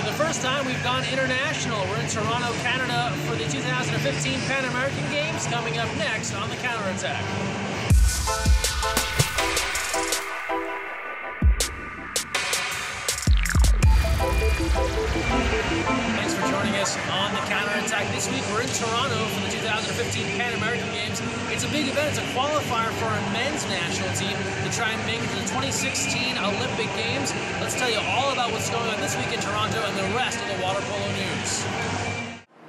For the first time, we've gone international. We're in Toronto, Canada for the 2015 Pan American Games, coming up next on the Counterattack. Thanks for joining us on the Counterattack. This week we're in Toronto for the 2015 Pan American Games. It's a big event. It's a qualifier for our men's national team to try and make it to the 2016 Olympic Games. Let's tell you all about what's going on this week in Toronto and the rest of the water polo news.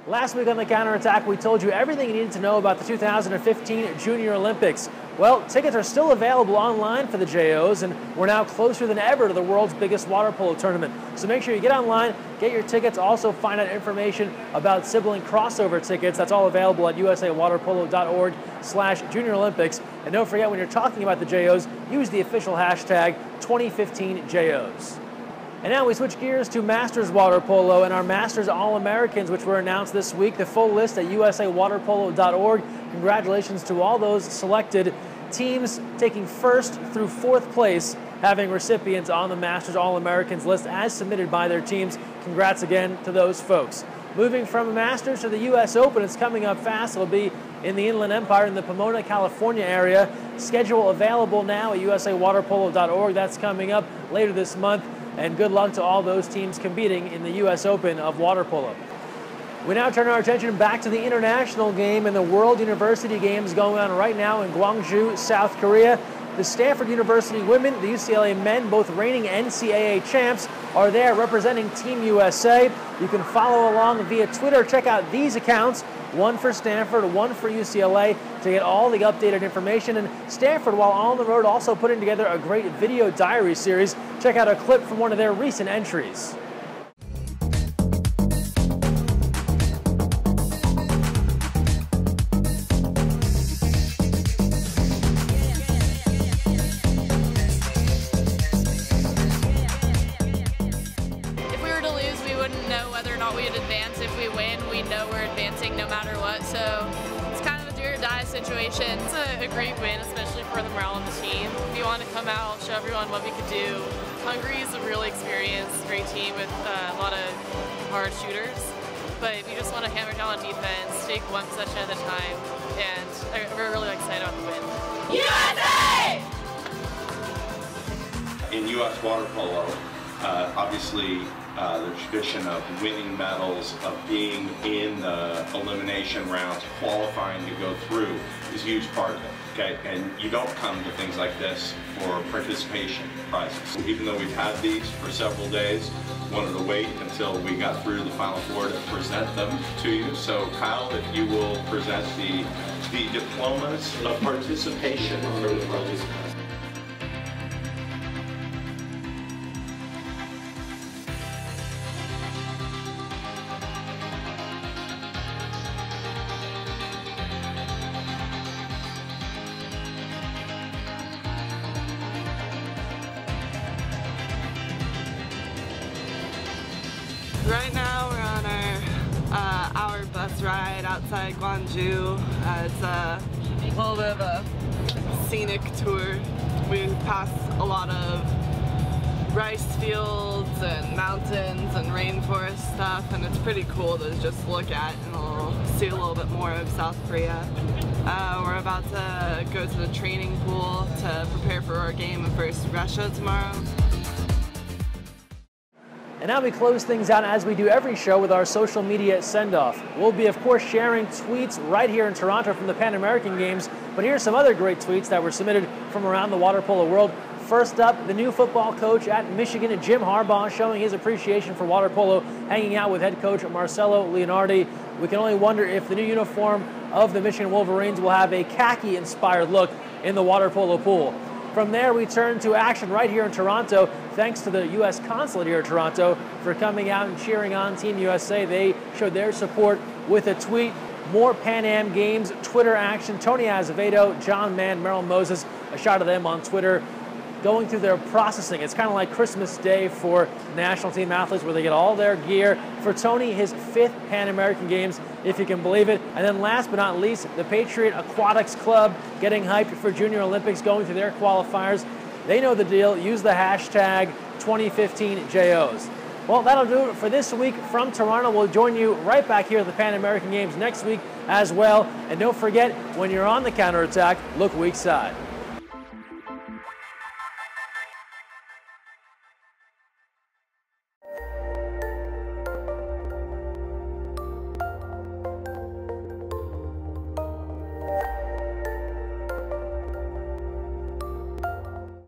Last week on the Counterattack, we told you everything you needed to know about the 2015 Junior Olympics. Well, tickets are still available online for the JOs, and we're now closer than ever to the world's biggest water polo tournament. So make sure you get online, get your tickets, also find out information about sibling crossover tickets. That's all available at usawaterpolo.org/Junior Olympics. And don't forget, when you're talking about the JOs, use the official hashtag 2015JOs. And now we switch gears to Masters Water Polo and our Masters All-Americans, which were announced this week. The full list at usawaterpolo.org. Congratulations to all those selected teams taking first through fourth place, having recipients on the Masters All-Americans list as submitted by their teams. Congrats again to those folks. Moving from Masters to the U.S. Open, it's coming up fast. It'll be in the Inland Empire in the Pomona, California area. Schedule available now at usawaterpolo.org. That's coming up later this month. And good luck to all those teams competing in the U.S. Open of water polo. We now turn our attention back to the international game and the World University Games going on right now in Gwangju, South Korea. The Stanford University women, the UCLA men, both reigning NCAA champs, are there representing Team USA. You can follow along via Twitter. Check out these accounts, one for Stanford, one for UCLA, to get all the updated information. And Stanford, while on the road, also putting together a great video diary series. Check out a clip from one of their recent entries. No matter what, so it's kind of a do or die situation. It's a great win, especially for the morale on the team. We want to come out, show everyone what we could do. Hungary is a really experienced, great team with a lot of hard shooters, but we just want to hammer down on defense, take one possession at a time, and we're really excited about the win. USA! In U.S. water polo, obviously the tradition of winning medals, of being in the elimination rounds, qualifying to go through is a huge part of it, okay? And you don't come to things like this for participation prizes. Even though we've had these for several days, wanted to wait until we got through the Final Four to present them to you. So Kyle, if you will present the diplomas of participation for the participants. Right now we're on our hour bus ride outside Gwangju. It's a little bit of a scenic tour. We pass a lot of rice fields and mountains and rainforest stuff, and it's pretty cool to just look at and see a little bit more of South Korea. We're about to go to the training pool to prepare for our game versus Russia tomorrow. And now we close things out as we do every show with our social media send-off. We'll be, of course, sharing tweets right here in Toronto from the Pan American Games, but here's some other great tweets that were submitted from around the water polo world. First up, the new football coach at Michigan, Jim Harbaugh, showing his appreciation for water polo, hanging out with head coach Marcelo Leonardi. We can only wonder if the new uniform of the Michigan Wolverines will have a khaki-inspired look in the water polo pool. From there, we turn to action right here in Toronto, thanks to the U.S. Consulate here in Toronto for coming out and cheering on Team USA. They showed their support with a tweet. More Pan-Am Games Twitter action. Tony Azevedo, John Mann, Merrill Moses, a shot of them on Twitter going through their processing. It's kind of like Christmas Day for national team athletes where they get all their gear. For Tony, his 5th Pan American Games, if you can believe it. And then last but not least, the Patriot Aquatics Club getting hyped for Junior Olympics, going through their qualifiers. They know the deal. Use the hashtag 2015JOs. Well, that'll do it for this week from Toronto. We'll join you right back here at the Pan American Games next week as well. And don't forget, when you're on the counterattack, look weak side.